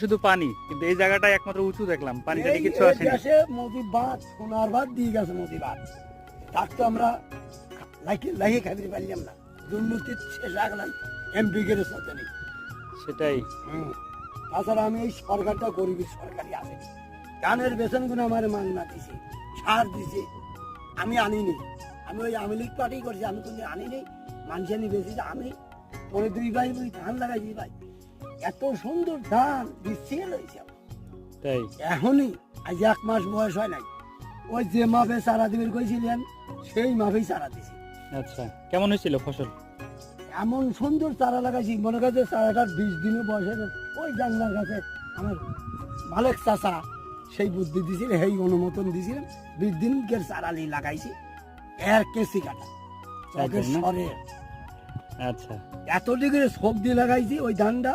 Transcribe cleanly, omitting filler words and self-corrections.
শুধু পানি, কিন্তু এই জায়গাটা একমাত্র উঁচু দেখলাম, পানি টানি কিছু আসেনি। দেশে মোদি বাদ সোনার বাদ দিয়ে গেছে মোদি বাদ, তার তো আমরা লাগিয়ে খাইতে পারলাম না, দুর্নীতির শেষ রাখলাম এমপি গেলে সাথে নেই। সেটাই। তাছাড়া আমি এই সরকারটা গরিবের সরকারই আছে, ধানের বেতনগুলো আমার মাংনা দিছে, সার দিছে, আমি আনিনি। আমি ওই আওয়ামী লীগ পার্টি করছি, আমি কিন্তু আনিনি, মানুষ আনি বেশি। আমি পরে 2 ভাই ওই ধান লাগাইছি ভাই, এত সুন্দর ধান দিচ্ছে রয়েছে তাই এখনই, আজ 1 মাস বয়স হয় নাই, ওই যে মাপে চারা দিবেন কইছিলেন সেই মাপেই চারা দিছি। আচ্ছা, কেমন হয়েছিল ফসল? এমন সুন্দর চারা লাগাইছি, মনে করছে চারাটার 20 দিনও বয়সে ওই জানলার কাছে আমার মালিক চাচা সেই বুদ্ধি দিছিল, সেই অনুমোদন দিছিলেন, 20 দিনকের চারা লাগাইছি, এর কেসি কাটা চকের একদম না? সরে আচ্ছা, এত ডিগ্রি সবজি লাগাইছি, ওই ধানটা